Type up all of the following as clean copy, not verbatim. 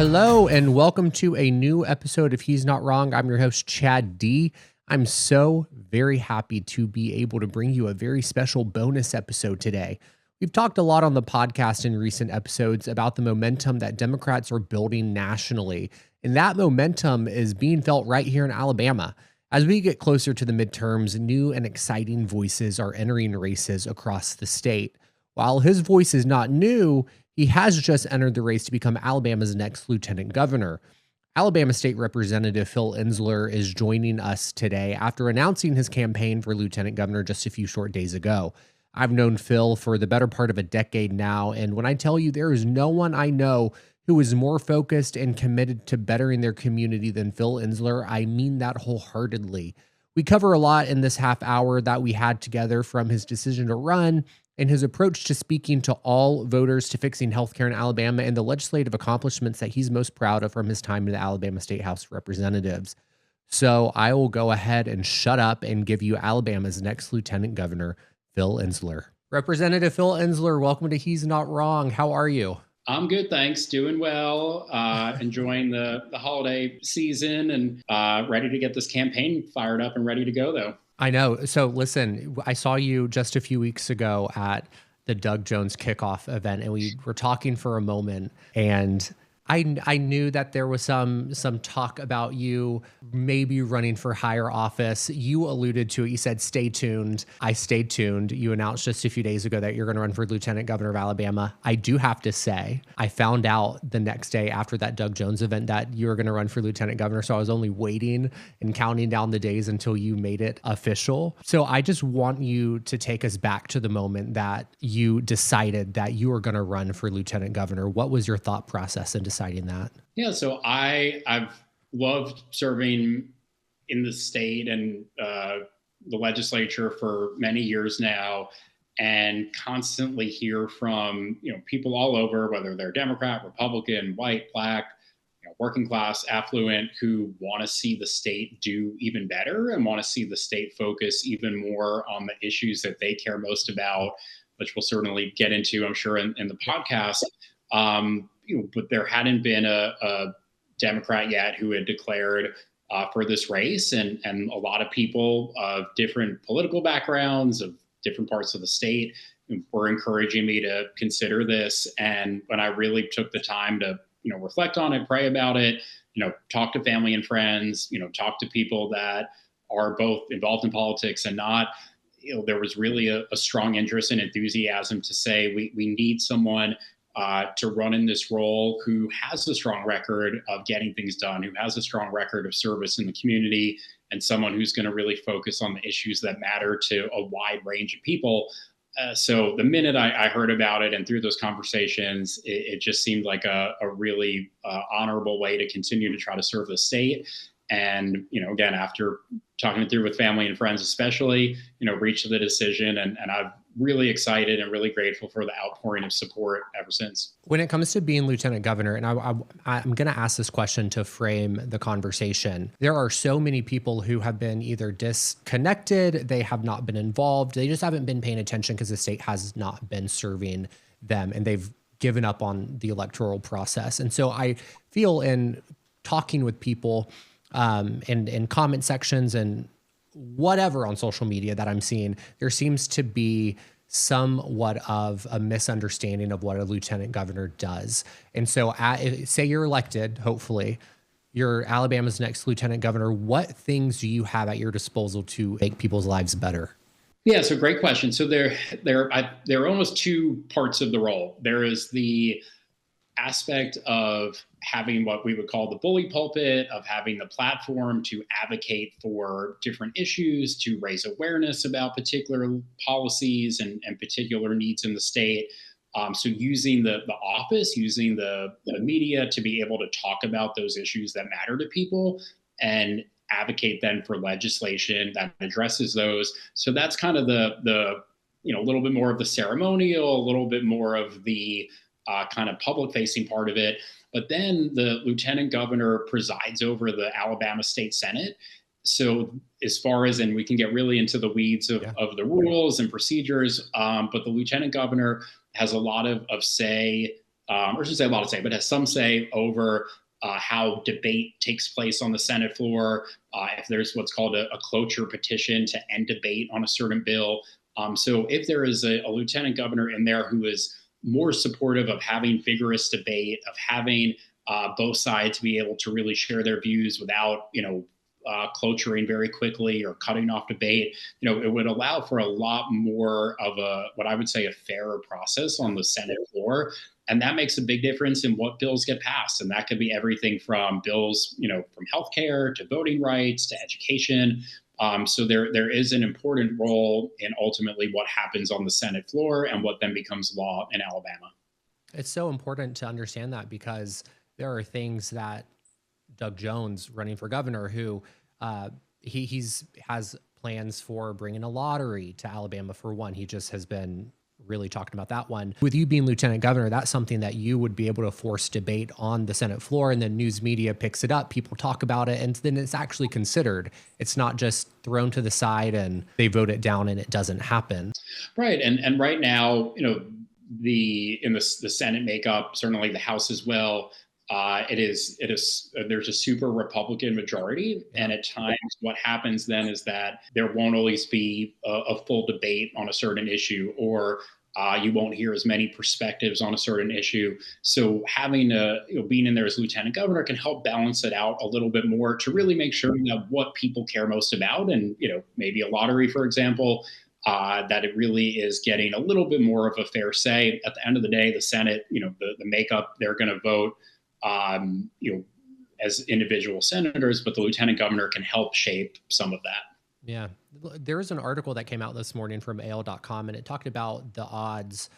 Hello, and welcome to a new episode of He's Not Wrong. I'm your host, Chad D. I'm so very happy to be able to bring you a very special bonus episode today. We've talked a lot on the podcast in recent episodes about the momentum that Democrats are building nationally, and that momentum is being felt right here in Alabama. As we get closer to the midterms, new and exciting voices are entering races across the state. While his voice is not new, he has just entered the race to become Alabama's next lieutenant governor. Alabama State Representative Phil Ensler is joining us today after announcing his campaign for lieutenant governor just a few short days ago. I've known Phil for the better part of a decade now, and when I tell you there is no one I know who is more focused and committed to bettering their community than Phil Ensler, I mean that wholeheartedly. We cover a lot in this half hour that we had together, from his decision to run and his approach to speaking to all voters, to fixing healthcare in Alabama, and the legislative accomplishments that he's most proud of from his time in the Alabama State House of Representatives. So I will go ahead and shut up and give you Alabama's next lieutenant governor, Phil Ensler. Representative Phil Ensler, welcome to He's Not Wrong. How are you? I'm good, thanks. Doing well. Enjoying the holiday season, and ready to get this campaign fired up and ready to go, though. I know. So listen, I saw you just a few weeks ago at the Doug Jones kickoff event, and we were talking for a moment, and I knew that there was some talk about you maybe running for higher office. You alluded to it. You said, stay tuned. I stayed tuned. You announced just a few days ago that you're going to run for lieutenant governor of Alabama. I do have to say, I found out the next day after that Doug Jones event that you were going to run for lieutenant governor. So I was only waiting and counting down the days until you made it official. So I just want you to take us back to the moment that you decided that you were going to run for lieutenant governor. What was your thought process in deciding that? Yeah, so I've loved serving in the state and the legislature for many years now, and constantly hear from people all over, whether they're Democrat, Republican, white, black, working class, affluent, who want to see the state do even better and want to see the state focus even more on the issues that they care most about, which we'll certainly get into, I'm sure, in the podcast. But there hadn't been a Democrat yet who had declared for this race, and a lot of people of different political backgrounds, of different parts of the state, were encouraging me to consider this. And when I really took the time to reflect on it, pray about it, talk to family and friends, talk to people that are both involved in politics and not, there was really a strong interest and enthusiasm to say we need someone to run in this role who has a strong record of getting things done, who has a strong record of service in the community, and someone who's going to really focus on the issues that matter to a wide range of people. So the minute I heard about it and through those conversations, it just seemed like a really honorable way to continue to try to serve the state. And, again, after talking it through with family and friends, especially, reached the decision, and I've really excited and really grateful for the outpouring of support ever since. When it comes to being lieutenant governor, and I'm going to ask this question to frame the conversation, there are so many people who have been either disconnected, they have not been involved, they just haven't been paying attention because the state has not been serving them, and they've given up on the electoral process. And so I feel, in talking with people in comment sections and whatever on social media that I'm seeing, there seems to be somewhat of a misunderstanding of what a lieutenant governor does. And so say you're elected, hopefully, you're Alabama's next lieutenant governor. What things do you have at your disposal to make people's lives better? Yeah, so great question. So there are almost two parts of the role. There is the aspect of having what we would call the bully pulpit, of having the platform to advocate for different issues, to raise awareness about particular policies and particular needs in the state. So using the office, using the media to be able to talk about those issues that matter to people and advocate then for legislation that addresses those. So that's kind of the a little bit more of the ceremonial, a little bit more of the kind of public facing part of it. But then the lieutenant governor presides over the Alabama State Senate. So as far as, and we can get really into the weeds of the rules and procedures, but the lieutenant governor has a lot of say or I should say a lot of say, but has some say over how debate takes place on the Senate floor, if there's what's called a cloture petition to end debate on a certain bill. So if there is a lieutenant governor in there who is more supportive of having vigorous debate, of having both sides be able to really share their views without, cloturing very quickly or cutting off debate, it would allow for a lot more of what I would say a fairer process on the Senate floor. And that makes a big difference in what bills get passed. And that could be everything from bills, from healthcare to voting rights to education. So there is an important role in ultimately what happens on the Senate floor and what then becomes law in Alabama. It's so important to understand that because there are things that Doug Jones running for governor, who he's has plans for bringing a lottery to Alabama for one. He just has been really talking about that one. With you being lieutenant governor, that's something that you would be able to force debate on the Senate floor, and then news media picks it up, people talk about it, and then it's actually considered. It's not just thrown to the side and they vote it down and it doesn't happen. Right. And right now, the Senate makeup, certainly the House as well. There's a super Republican majority, and at times what happens then is that there won't always be a full debate on a certain issue, or you won't hear as many perspectives on a certain issue. So having being in there as lieutenant governor can help balance it out a little bit more to really make sure that what people care most about, and maybe a lottery, for example, that it really is getting a little bit more of a fair say. At the end of the day, the Senate, the makeup, they're going to vote, as individual senators, but the lieutenant governor can help shape some of that. Yeah. There was an article that came out this morning from AL.com, and it talked about the odds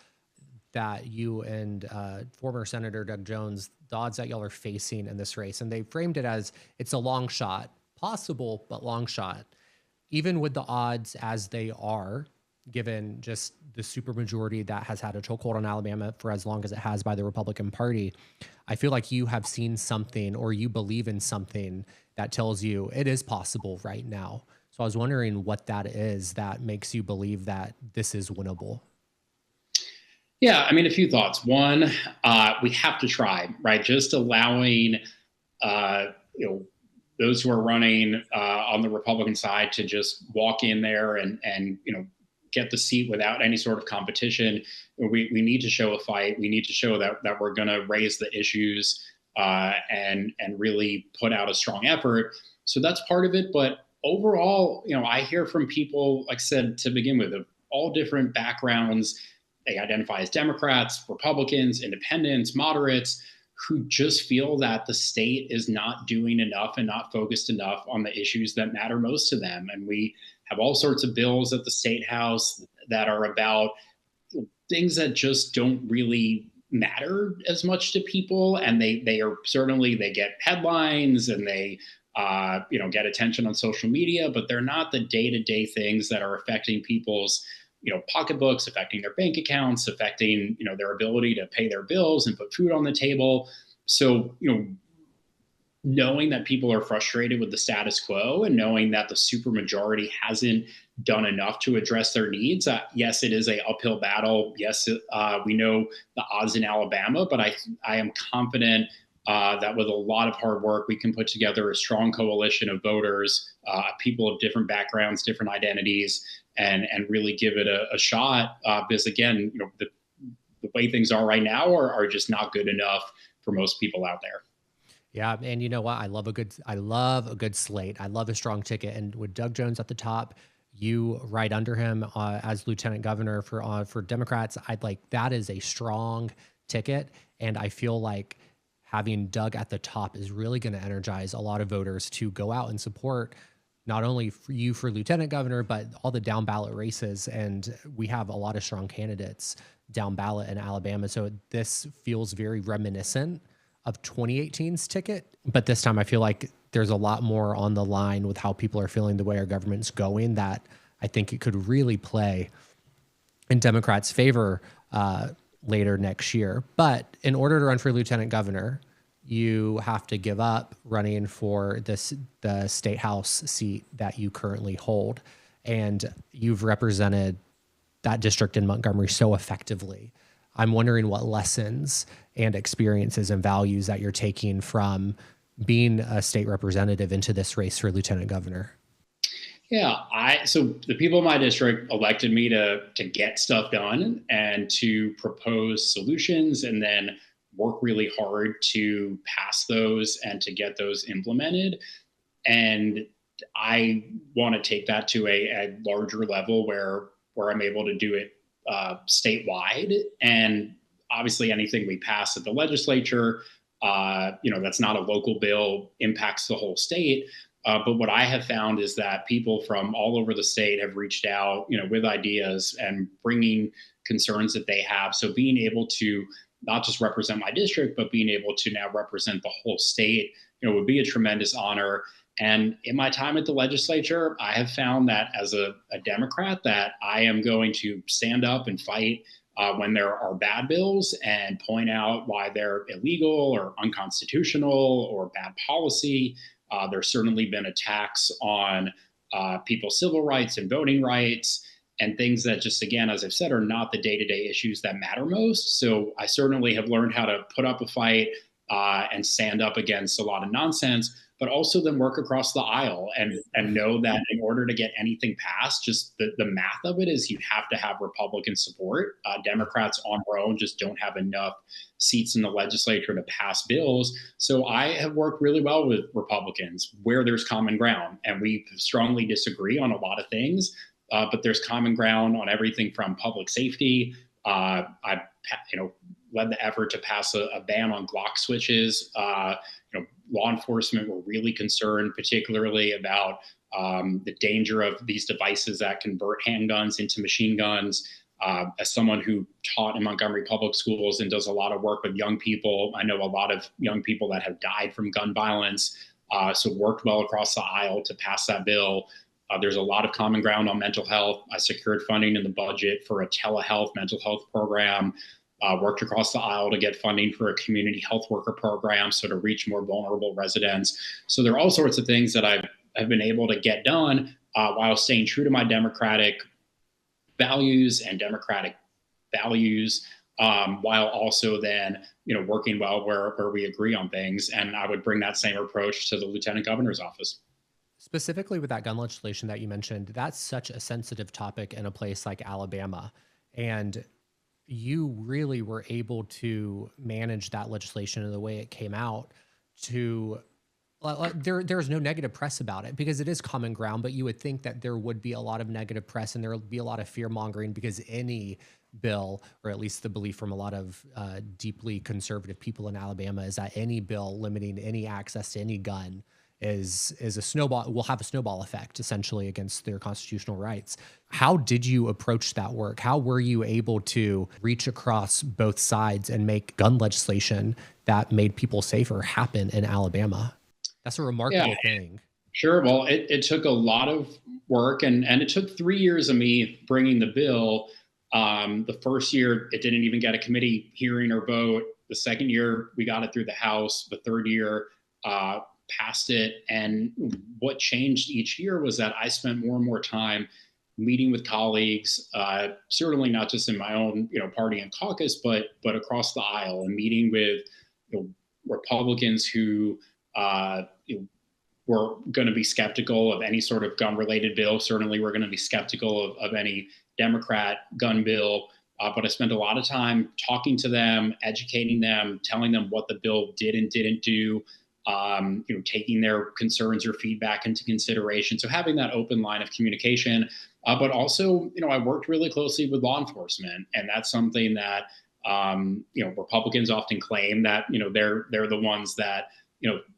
that you and former Senator Doug Jones, the odds that y'all are facing in this race. And they framed it as it's a long shot, possible, but long shot. Even with the odds as they are, given just the supermajority that has had a chokehold on Alabama for as long as it has by the Republican Party, I feel like you have seen something, or you believe in something that tells you it is possible right now. So I was wondering what that is that makes you believe that this is winnable. Yeah, I mean, a few thoughts. One, we have to try, right? Just allowing, those who are running on the Republican side to just walk in there and get the seat without any sort of competition. We need to show a fight. We need to show that we're going to raise the issues and really put out a strong effort. So that's part of it. But overall, I hear from people, like I said to begin with, of all different backgrounds. They identify as Democrats, Republicans, independents, moderates, who just feel that the state is not doing enough and not focused enough on the issues that matter most to them. And we have all sorts of bills at the State House that are about things that just don't really matter as much to people. And they are certainly, they get headlines and they get attention on social media, but they're not the day-to-day things that are affecting people's pocketbooks, affecting their bank accounts, affecting their ability to pay their bills and put food on the table. So knowing that people are frustrated with the status quo and knowing that the supermajority hasn't done enough to address their needs, yes, it is a uphill battle. Yes, we know the odds in Alabama, but I am confident that with a lot of hard work, we can put together a strong coalition of voters, people of different backgrounds, different identities, and really give it a shot. Because again, the way things are right now are just not good enough for most people out there. Yeah, and you know what? I love a good slate. I love a strong ticket, and with Doug Jones at the top, you right under him as lieutenant governor for Democrats, that is a strong ticket, and I feel like having Doug at the top is really going to energize a lot of voters to go out and support not only for you for lieutenant governor, but all the down ballot races. And we have a lot of strong candidates down ballot in Alabama. So this feels very reminiscent of 2018's ticket. But this time I feel like there's a lot more on the line with how people are feeling the way our government's going, that I think it could really play in Democrats' favor later next year. But in order to run for lieutenant governor, you have to give up running for the state house seat that you currently hold. And you've represented that district in Montgomery so effectively. I'm wondering what lessons and experiences and values that you're taking from being a state representative into this race for lieutenant governor. Yeah, so the people in my district elected me to get stuff done and to propose solutions and then work really hard to pass those and to get those implemented. And I want to take that to a larger level where I'm able to do it statewide. And obviously, anything we pass at the legislature, that's not a local bill, impacts the whole state. But what I have found is that people from all over the state have reached out, with ideas and bringing concerns that they have. So being able to not just represent my district, but being able to now represent the whole state, would be a tremendous honor. And in my time at the legislature, I have found that as a Democrat, that I am going to stand up and fight when there are bad bills and point out why they're illegal or unconstitutional or bad policy. There's certainly been attacks on people's civil rights and voting rights and things that just, again, as I've said, are not the day-to-day issues that matter most. So I certainly have learned how to put up a fight and stand up against a lot of nonsense, but also then work across the aisle and know that in order to get anything passed, just the math of it is you have to have Republican support. Democrats on their own just don't have enough seats in the legislature to pass bills. So I have worked really well with Republicans where there's common ground, and we strongly disagree on a lot of things, but there's common ground on everything from public safety. I led the effort to pass a ban on Glock switches. Law enforcement were really concerned, particularly about the danger of these devices that convert handguns into machine guns. As someone who taught in Montgomery Public Schools and does a lot of work with young people, I know a lot of young people that have died from gun violence. So worked well across the aisle to pass that bill. There's a lot of common ground on mental health. I secured funding in the budget for a telehealth mental health program. Worked across the aisle to get funding for a community health worker program, so to reach more vulnerable residents. So there are all sorts of things that I've been able to get done while staying true to my democratic values and democratic values, while also then working well where we agree on things. And I would bring that same approach to the lieutenant governor's office. Specifically with that gun legislation that you mentioned, that's such a sensitive topic in a place like Alabama. And you really were able to manage that legislation and the way it came out to there's no negative press about it because it is common ground, but you would think that there would be a lot of negative press and there would be a lot of fear mongering because any bill, or at least the belief from a lot of deeply conservative people in Alabama, is that any bill limiting any access to any gun is a snowball, will have a snowball effect essentially against their constitutional rights. How did you approach that work? How were you able to reach across both sides and make gun legislation that made people safer happen in Alabama? That's a remarkable thing. Sure. Well, it took a lot of work and it took 3 years of me bringing the bill. The first year, it didn't even get a committee hearing or vote. The second year, we got it through the House. The third year, passed it. And what changed each year was that I spent more and more time meeting with colleagues, certainly not just in my own party and caucus, but across the aisle, and meeting with Republicans who were going to be skeptical of any sort of gun-related bill. Certainly, we're going to be skeptical of any Democrat gun bill. But I spent a lot of time talking to them, educating them, telling them what the bill did and didn't do. Taking their concerns or feedback into consideration. So having that open line of communication, but also, I worked really closely with law enforcement, and that's something that, Republicans often claim that, they're the ones that,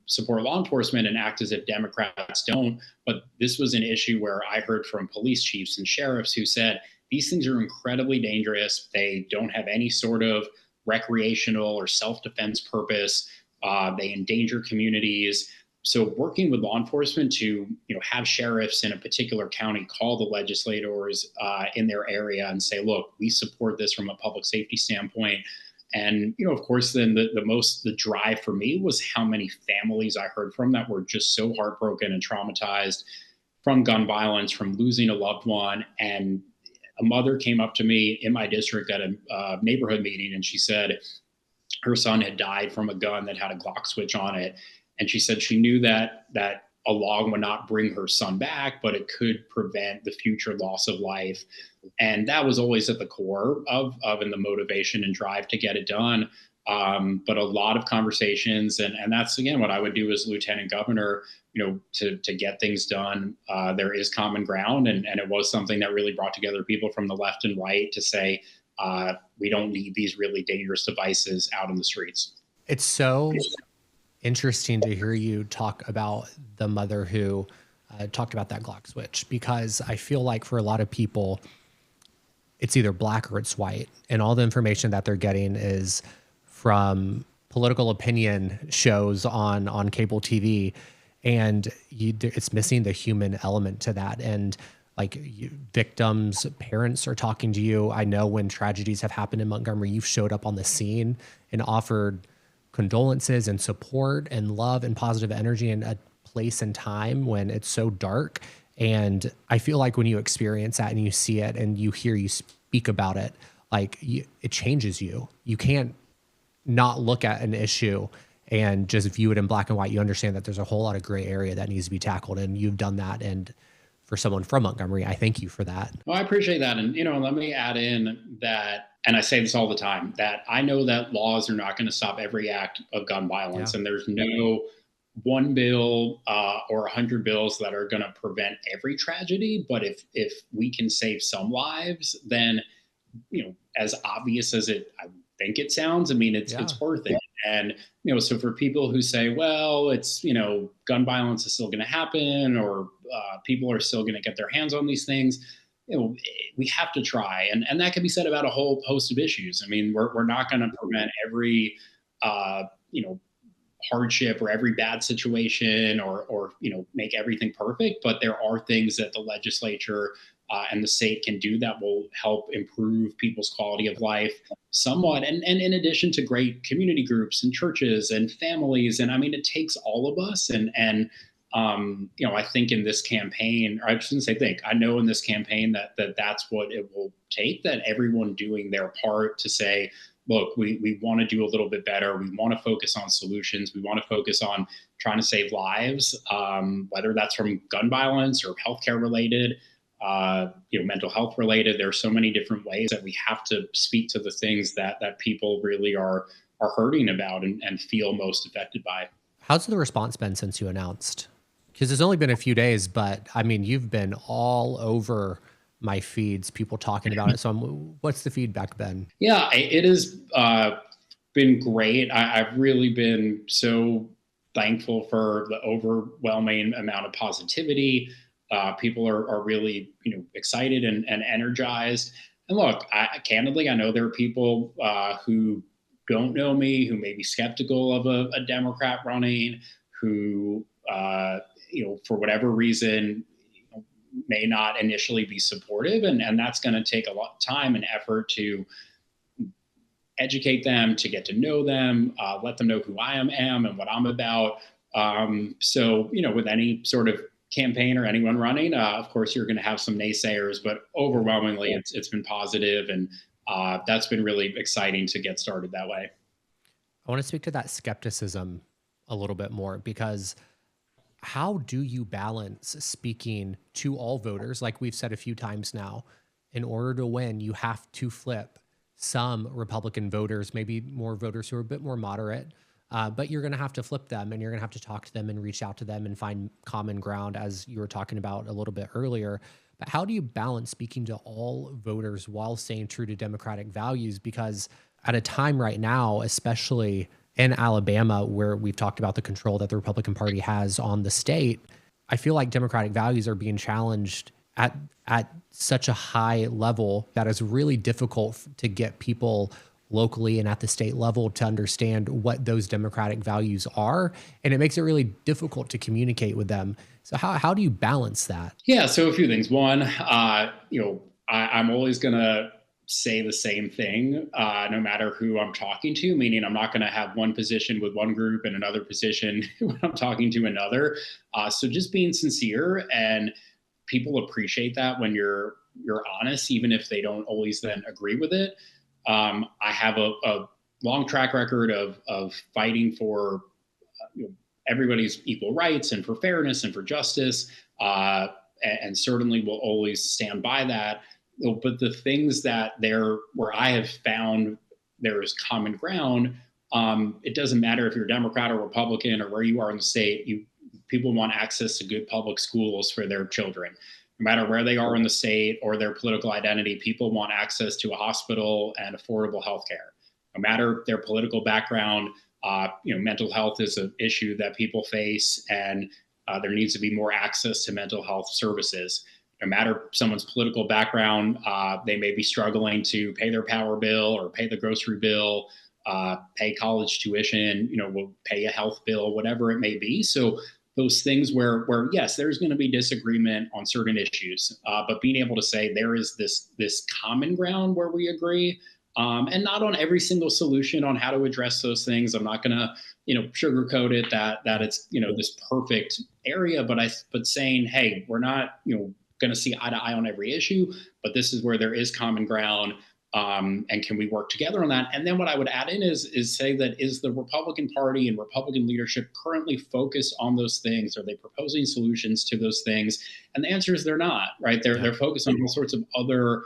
support law enforcement and act as if Democrats don't. But this was an issue where I heard from police chiefs and sheriffs who said, these things are incredibly dangerous. They don't have any sort of recreational or self-defense purpose. They endanger communities. So working with law enforcement to, have sheriffs in a particular county call the legislators in their area and say, look, we support this from a public safety standpoint. And, of course, then the drive for me was how many families I heard from that were just so heartbroken and traumatized from gun violence, from losing a loved one. And a mother came up to me in my district at a neighborhood meeting, and she said her son had died from a gun that had a Glock switch on it. And she said she knew that a law would not bring her son back, but it could prevent the future loss of life. And that was always at the core of and the motivation and drive to get it done. But a lot of conversations, and that's again what I would do as lieutenant governor, to get things done. There is common ground, and it was something that really brought together people from the left and right to say, we don't need these really dangerous devices out in the streets. It's so interesting to hear you talk about the mother who talked about that Glock switch, because I feel like for a lot of people, it's either black or it's white. And all the information that they're getting is from political opinion shows on cable TV. And it's missing the human element to that. And like victims, parents are talking to you. I know when tragedies have happened in Montgomery, you've showed up on the scene and offered condolences and support and love and positive energy in a place and time when it's so dark. And I feel like when you experience that and you see it and you hear you speak about it, like it changes you. You can't not look at an issue and just view it in black and white. You understand that there's a whole lot of gray area that needs to be tackled, and you've done that. And for someone from Montgomery, I thank you for that. Well, I appreciate that. And, let me add in that, and I say this all the time, that I know that laws are not going to stop every act of gun violence. Yeah. And there's no one bill or 100 bills that are going to prevent every tragedy. But if we can save some lives, then, as obvious as I think it sounds, it's worth it. And, so for people who say, well, it's, gun violence is still going to happen, or people are still going to get their hands on these things, we have to try. And that can be said about a whole host of issues. We're not going to prevent every, hardship or every bad situation or make everything perfect. But there are things that the legislature and the state can do that will help improve people's quality of life somewhat. And in addition to great community groups and churches and families. And it takes all of us. And I think in this campaign, or I shouldn't say think, I know in this campaign that's what it will take, that everyone doing their part to say, look, we want to do a little bit better. We want to focus on solutions. We want to focus on trying to save lives, whether that's from gun violence or healthcare related, mental health related. There are so many different ways that we have to speak to the things that people really are hurting about and feel most affected by. How's the response been since you announced? Because it's only been a few days, but you've been all over my feeds, people talking about it. So what's the feedback been? Yeah, it has been great. I've really been so thankful for the overwhelming amount of positivity. People are really, excited and energized. And look, candidly, I know there are people who don't know me, who may be skeptical of a Democrat running, who, for whatever reason, may not initially be supportive. And that's going to take a lot of time and effort to educate them, to get to know them, let them know who I am and what I'm about. So, with any sort of campaign or anyone running, of course, you're going to have some naysayers, but overwhelmingly it's been positive, and that's been really exciting to get started that way. I want to speak to that skepticism a little bit more, because how do you balance speaking to all voters? Like we've said a few times now, in order to win, you have to flip some Republican voters, maybe more voters who are a bit more moderate, but you're going to have to flip them, and you're going to have to talk to them and reach out to them and find common ground, as you were talking about a little bit earlier. But how do you balance speaking to all voters while staying true to democratic values? Because at a time right now, especially in Alabama, where we've talked about the control that the Republican Party has on the state, I feel like democratic values are being challenged at such a high level that is really difficult to get people locally and at the state level to understand what those democratic values are. And it makes it really difficult to communicate with them. So how do you balance that? Yeah, so a few things. One, I'm always going to say the same thing, no matter who I'm talking to, meaning I'm not going to have one position with one group and another position when I'm talking to another. So just being sincere, and people appreciate that when you're you're honest, even if they don't always then agree with it. I have a long track record of fighting for everybody's equal rights and for fairness and for justice, and certainly will always stand by that. But the things that where I have found there is common ground, it doesn't matter if you're Democrat or Republican or where you are in the state. People want access to good public schools for their children. No matter where they are in the state or their political identity, people want access to a hospital and affordable health care. No matter their political background, mental health is an issue that people face, and there needs to be more access to mental health services. No matter someone's political background, they may be struggling to pay their power bill or pay the grocery bill, pay college tuition, will pay a health bill, whatever it may be. So those things where yes, there's going to be disagreement on certain issues, but being able to say there is this common ground where we agree, and not on every single solution on how to address those things. I'm not going to sugarcoat it that it's this perfect area, but saying, hey, we're not going to see eye to eye on every issue, but this is where there is common ground. And can we work together on that? And then what I would add in is say that is the Republican Party and Republican leadership currently focused on those things? Are they proposing solutions to those things? And the answer is they're not, right? They're focused on all sorts of other,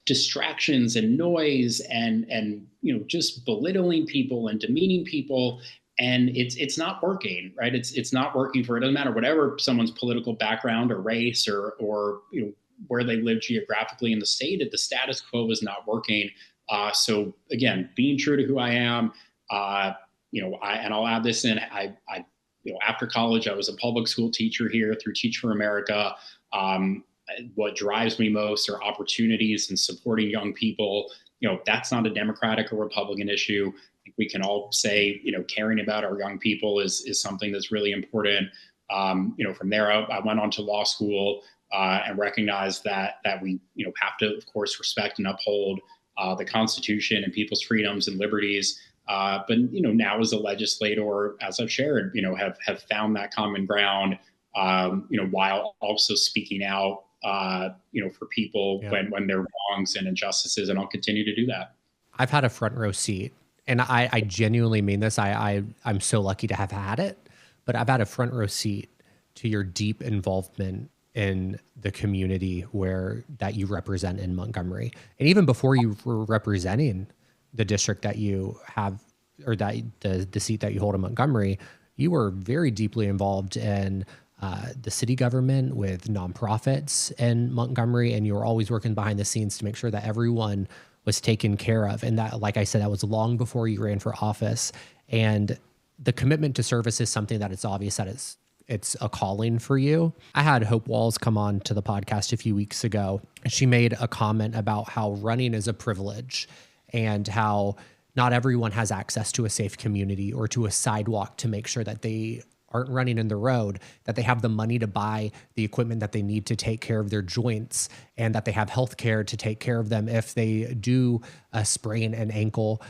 distractions and noise and just belittling people and demeaning people. And it's not working, right? It's not working for, it doesn't matter whatever someone's political background or race or where they live geographically in the state. The status quo is not working. So again, being true to who I am, and I'll add this in. I after college, I was a public school teacher here through Teach for America. What drives me most are opportunities and supporting young people. That's not a Democratic or Republican issue. I think we can all say, caring about our young people is something that's really important. From there, I went on to law school. And recognize that we have to, of course, respect and uphold the Constitution and people's freedoms and liberties. But now as a legislator, as I've shared, have found that common ground. While also speaking out, for people when there are wrongs and injustices, and I'll continue to do that. I've had a front row seat, and I genuinely mean this. I'm so lucky to have had it, but I've had a front row seat to your deep involvement in the community that you represent in Montgomery. And even before you were representing the district that you have, or that the seat that you hold in Montgomery, you were very deeply involved in the city government with nonprofits in Montgomery. And you were always working behind the scenes to make sure that everyone was taken care of. And that, like I said, that was long before you ran for office. And the commitment to service is something that it's obvious that it's a calling for you. I had Hope Walls come on to the podcast a few weeks ago. She made a comment about how running is a privilege and how not everyone has access to a safe community or to a sidewalk to make sure that they aren't running in the road, that they have the money to buy the equipment that they need to take care of their joints, and that they have health care to take care of them if they do sprain an ankle.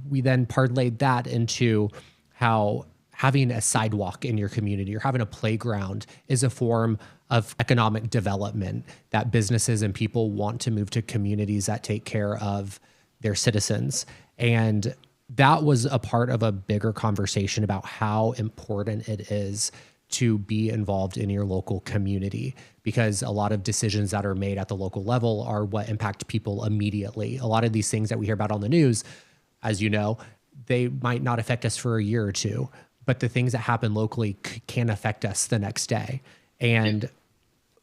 We then parlayed that into how having a sidewalk in your community or having a playground is a form of economic development, that businesses and people want to move to communities that take care of their citizens. And that was a part of a bigger conversation about how important it is to be involved in your local community, because a lot of decisions that are made at the local level are what impact people immediately. A lot of these things that we hear about on the news, as you know, they might not affect us for a year or two, but the things that happen locally can affect us the next day. And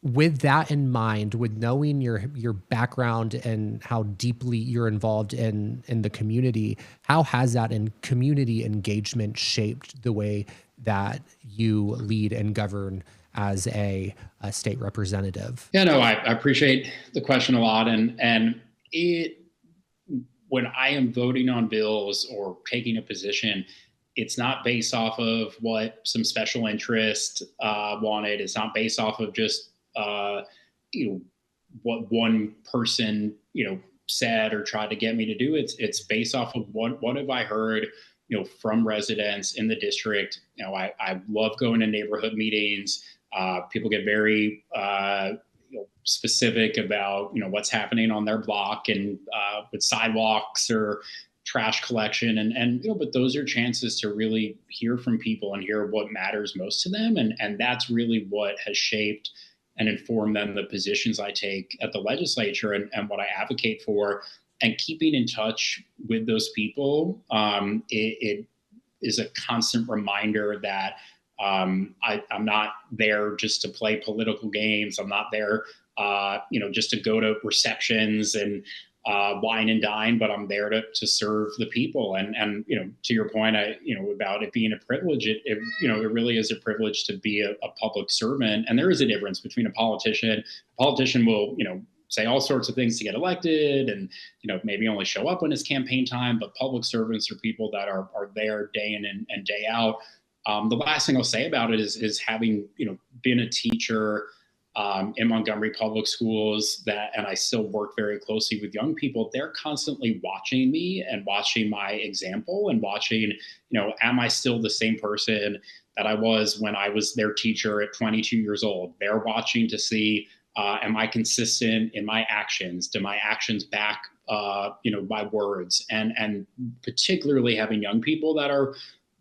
with that in mind, with knowing your background and how deeply you're involved in the community, how has that in community engagement shaped the way that you lead and govern as a state representative? Yeah, no, I appreciate the question a lot. And when I am voting on bills or taking a position, it's not based off of what some special interest wanted. It's not based off of just what one person said or tried to get me to do. It's based off of what have I heard from residents in the district. I love going to neighborhood meetings. People get very specific about what's happening on their block and with sidewalks or trash collection, and but those are chances to really hear from people and hear what matters most to them, and that's really what has shaped and informed then the positions I take at the legislature, and what I advocate for. And keeping in touch with those people, it is a constant reminder that I'm not there just to play political games. I'm not there, just to go to receptions and wine and dine, but I'm there to serve the people. And to your point, about it being a privilege, it really is a privilege to be a public servant. And there is a difference between a politician. A politician will, say all sorts of things to get elected and, maybe only show up when it's campaign time, but public servants are people that are there day in and day out. The last thing I'll say about it is having, been a teacher in Montgomery Public Schools, and I still work very closely with young people. They're constantly watching me and watching my example and watching, am I still the same person that I was when I was their teacher at 22 years old? They're watching to see, am I consistent in my actions? Do my actions back, my words? And particularly having young people that are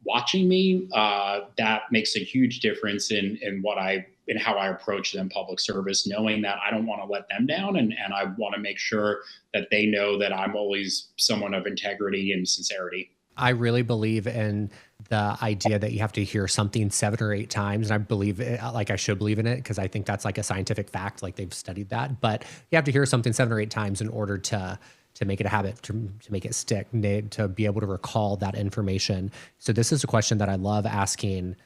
watching me, that makes a huge difference in how I approach them public service, knowing that I don't want to let them down, and I want to make sure that they know that I'm always someone of integrity and sincerity. I really believe in the idea that you have to hear something 7 or 8 times. And I believe it, like I should believe in it, because I think that's like a scientific fact, like they've studied that. But you have to hear something 7 or 8 times in order to make it a habit, to make it stick, to be able to recall that information. So this is a question that I love asking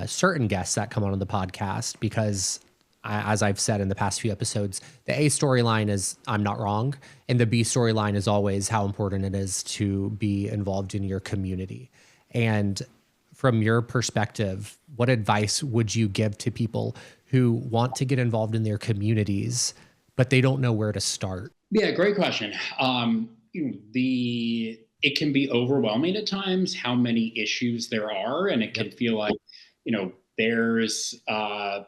certain guests that come on the podcast, because as I've said in the past few episodes, the A storyline is I'm not wrong. And the B storyline is always how important it is to be involved in your community. And from your perspective, what advice would you give to people who want to get involved in their communities, but they don't know where to start? Yeah, great question. It can be overwhelming at times how many issues there are, and it can feel like, there's a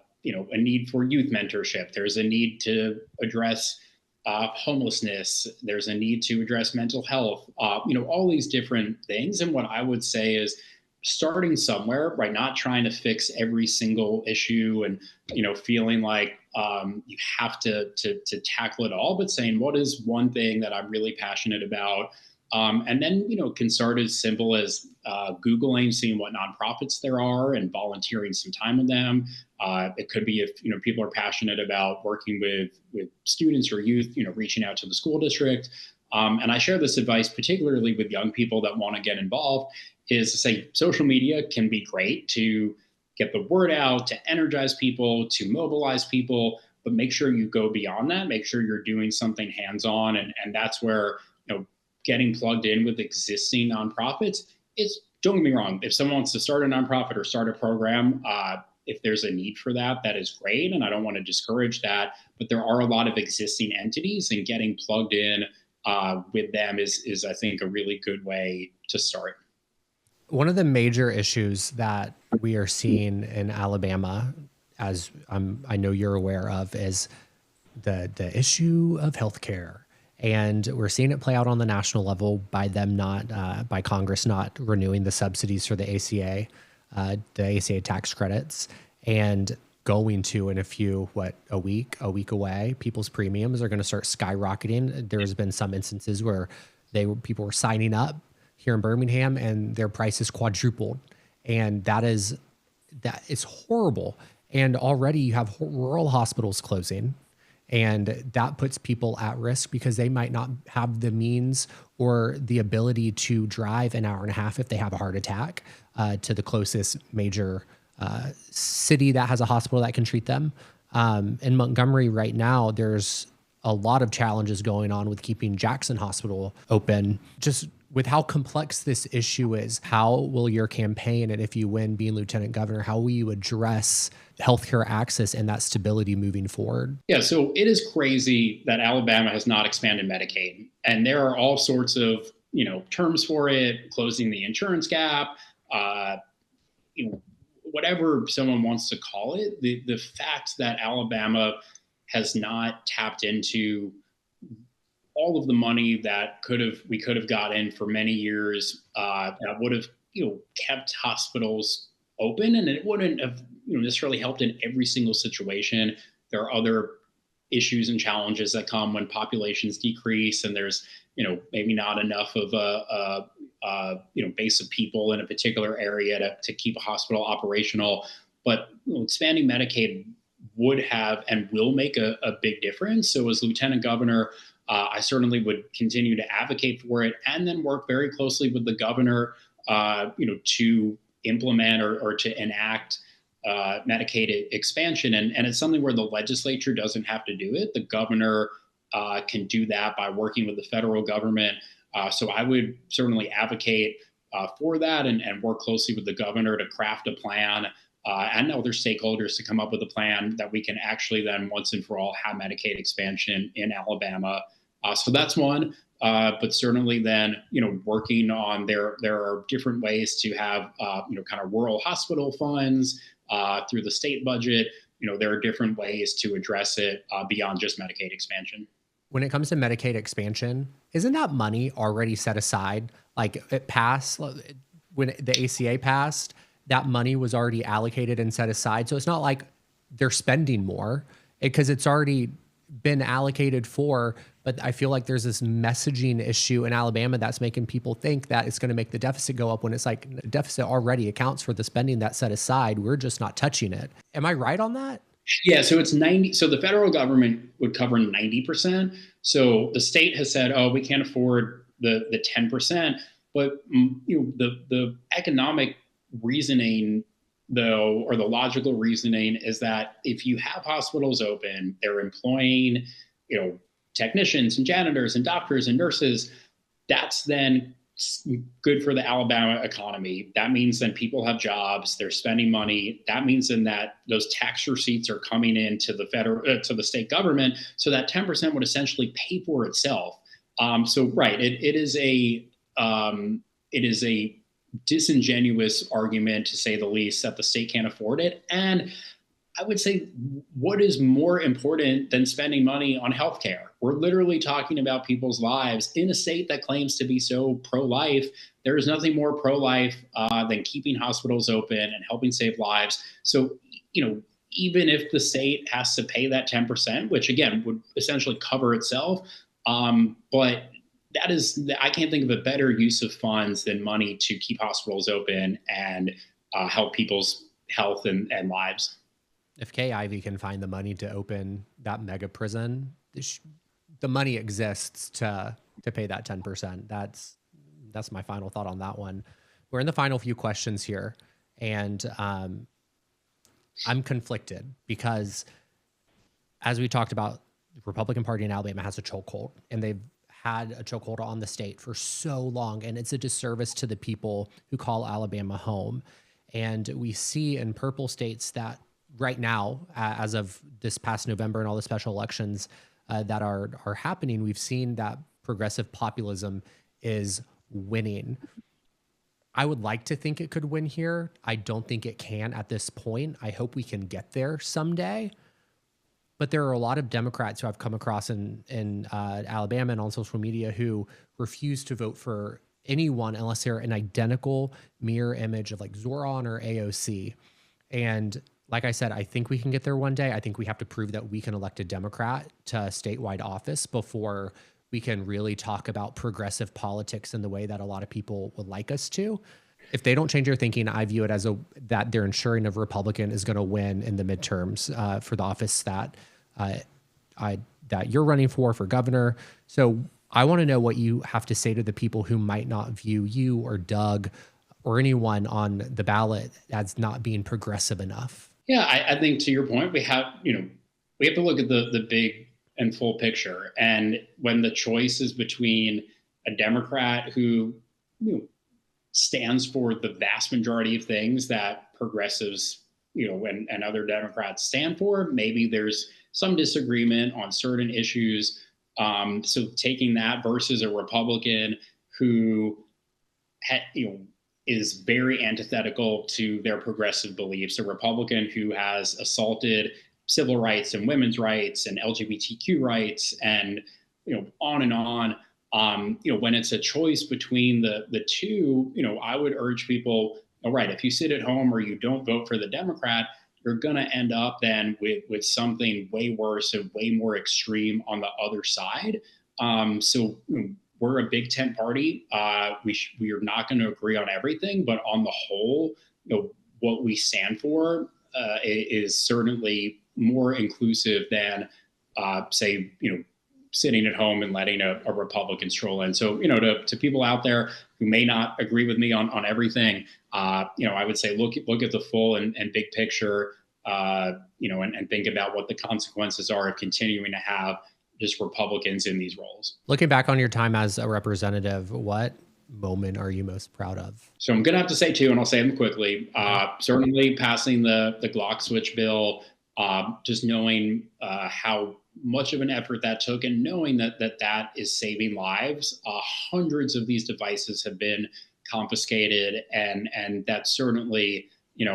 need for youth mentorship. There's a need to address homelessness. There's a need to address mental health. All these different things. And what I would say is starting somewhere, right? Not trying to fix every single issue and feeling like you have to tackle it all, but saying what is one thing that I'm really passionate about. And then, can start as simple as Googling, seeing what nonprofits there are and volunteering some time with them. It could be if, people are passionate about working with students or youth, reaching out to the school district. And I share this advice, particularly with young people that want to get involved, is to say social media can be great to get the word out, to energize people, to mobilize people, but make sure you go beyond that. Make sure you're doing something hands-on. And that's where, getting plugged in with existing nonprofits is, don't get me wrong, if someone wants to start a nonprofit or start a program, if there's a need for that, that is great. And I don't want to discourage that, but there are a lot of existing entities, and getting plugged in with them is, I think, a really good way to start. One of the major issues that we are seeing in Alabama, as I know you're aware of, is the issue of healthcare. And we're seeing it play out on the national level by them by Congress not renewing the subsidies for the ACA tax credits, and going to, in a week away, people's premiums are going to start skyrocketing. There's been some instances where people were signing up here in Birmingham and their prices quadrupled. And that is horrible. And already you have rural hospitals closing. And that puts people at risk because they might not have the means or the ability to drive an hour and a half if they have a heart attack to the closest major city that has a hospital that can treat them. In Montgomery right now, there's a lot of challenges going on with keeping Jackson Hospital open. Just with how complex this issue is, how will your campaign, and if you win being lieutenant governor, how will you address healthcare access and that stability moving forward? Yeah, so it is crazy that Alabama has not expanded Medicaid. And there are all sorts of, terms for it, closing the insurance gap, whatever someone wants to call it. The fact that Alabama has not tapped into all of the money that we could have got in for many years, that would have kept hospitals open, and it wouldn't have necessarily helped in every single situation. There are other issues and challenges that come when populations decrease, and there's maybe not enough of a base of people in a particular area to keep a hospital operational. But expanding Medicaid would have and will make a big difference. So as lieutenant governor, I certainly would continue to advocate for it, and then work very closely with the governor, to implement or to enact Medicaid expansion. And it's something where the legislature doesn't have to do it. The governor can do that by working with the federal government. So I would certainly advocate for that, and work closely with the governor to craft a plan, and other stakeholders to come up with a plan that we can actually then once and for all have Medicaid expansion in Alabama. So that's one. But certainly then, working on there are different ways to have, kind of rural hospital funds through the state budget. There are different ways to address it beyond just Medicaid expansion. When it comes to Medicaid expansion, isn't that money already set aside? Like it passed, when the ACA passed, that money was already allocated and set aside. So it's not like they're spending more because it's already been allocated for. But I feel like there's this messaging issue in Alabama that's making people think that it's going to make the deficit go up when it's like the deficit already accounts for the spending that's set aside. We're just not touching it. Am I right on that? Yeah, so it's 90. So the federal government would cover 90%. So the state has said, oh, we can't afford the 10%. But the economic reasoning, though, or the logical reasoning is that if you have hospitals open, they're employing, technicians and janitors and doctors and nurses. That's then good for the Alabama economy. That means then people have jobs, they're spending money. That means then that those tax receipts are coming into the to the state government. So that 10% would essentially pay for itself. So right, it is a disingenuous argument, to say the least, that the state can't afford it. And I would say, what is more important than spending money on healthcare? We're literally talking about people's lives in a state that claims to be so pro-life. There is nothing more pro-life than keeping hospitals open and helping save lives. So, even if the state has to pay that 10%, which again would essentially cover itself, but I can't think of a better use of funds than money to keep hospitals open and help people's health and lives. If Kay Ivey can find the money to open that mega prison, the money exists to pay that 10%. That's my final thought on that one. We're in the final few questions here, and I'm conflicted because, as we talked about, the Republican Party in Alabama has a chokehold, and they've had a chokehold on the state for so long, and it's a disservice to the people who call Alabama home. And we see in purple states that right now, as of this past November and all the special elections that are happening, we've seen that progressive populism is winning. I would like to think it could win here. I don't think it can at this point. I hope we can get there someday. But there are a lot of Democrats who I've come across in Alabama and on social media who refuse to vote for anyone unless they're an identical mirror image of like Zoran or AOC. And like I said, I think we can get there one day. I think we have to prove that we can elect a Democrat to statewide office before we can really talk about progressive politics in the way that a lot of people would like us to. If they don't change their thinking, I view it as that they're ensuring a Republican is going to win in the midterms for the office that you're running for governor. So I want to know what you have to say to the people who might not view you or Doug or anyone on the ballot as not being progressive enough. Yeah, I think to your point, we have to look at the big and full picture. And when the choice is between a Democrat who stands for the vast majority of things that progressives, and other Democrats stand for, maybe there's some disagreement on certain issues. So taking that versus a Republican who is very antithetical to their progressive beliefs, a Republican who has assaulted civil rights and women's rights and LGBTQ rights, and on and on. When it's a choice between the two, I would urge people, all right, if you sit at home or you don't vote for the Democrat, you're going to end up then with something way worse and way more extreme on the other side. So we're a big tent party. We are not going to agree on everything, but on the whole, what we stand for is certainly more inclusive than, say, sitting at home and letting a Republican stroll in. So, to people out there who may not agree with me on everything, I would say look at the full and big picture, and think about what the consequences are of continuing to have just Republicans in these roles. Looking back on your time as a representative, what moment are you most proud of? So I'm going to have to say two, and I'll say them quickly. Certainly passing the Glock switch bill, just knowing how much of an effort that took, and knowing that is saving lives. Hundreds of these devices have been confiscated, and that certainly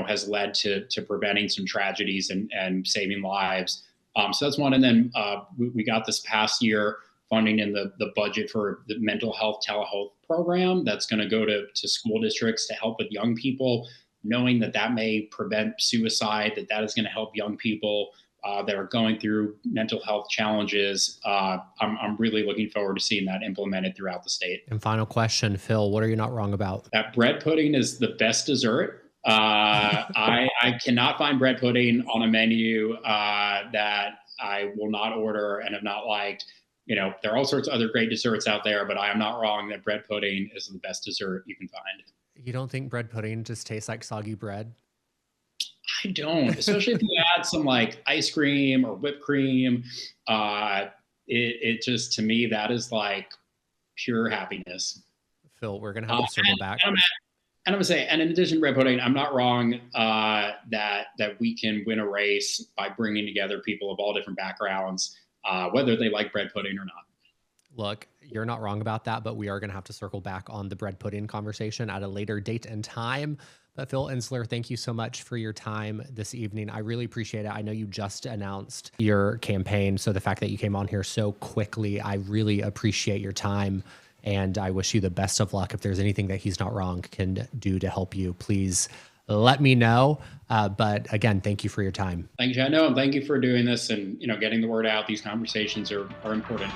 has led to preventing some tragedies and saving lives. So that's one. And then we got this past year funding in the budget for the mental health telehealth program that's going to go to school districts to help with young people, knowing that may prevent suicide, that is going to help young people that are going through mental health challenges. I'm really looking forward to seeing that implemented throughout the state. And final question, Phil, what are you not wrong about? That bread pudding is the best dessert. I cannot find bread pudding on a menu that I will not order and have not liked. There are all sorts of other great desserts out there, but I am not wrong that bread pudding is the best dessert you can find. You don't think bread pudding just tastes like soggy bread? I don't, especially if you add some like ice cream or whipped cream. It just, to me, that is like pure happiness. Phil, we're going to have to circle back. And I'm going to say, and in addition to bread pudding, I'm not wrong that we can win a race by bringing together people of all different backgrounds, whether they like bread pudding or not. Look, you're not wrong about that, but we are going to have to circle back on the bread pudding conversation at a later date and time. But Phil Ensler, thank you so much for your time this evening. I really appreciate it. I know you just announced your campaign, so the fact that you came on here so quickly, I really appreciate your time. And I wish you the best of luck. If there's anything that He's Not Wrong can do to help you, please let me know. But again, thank you for your time. Thank you, Chad. No, and thank you for doing this and getting the word out. These conversations are important.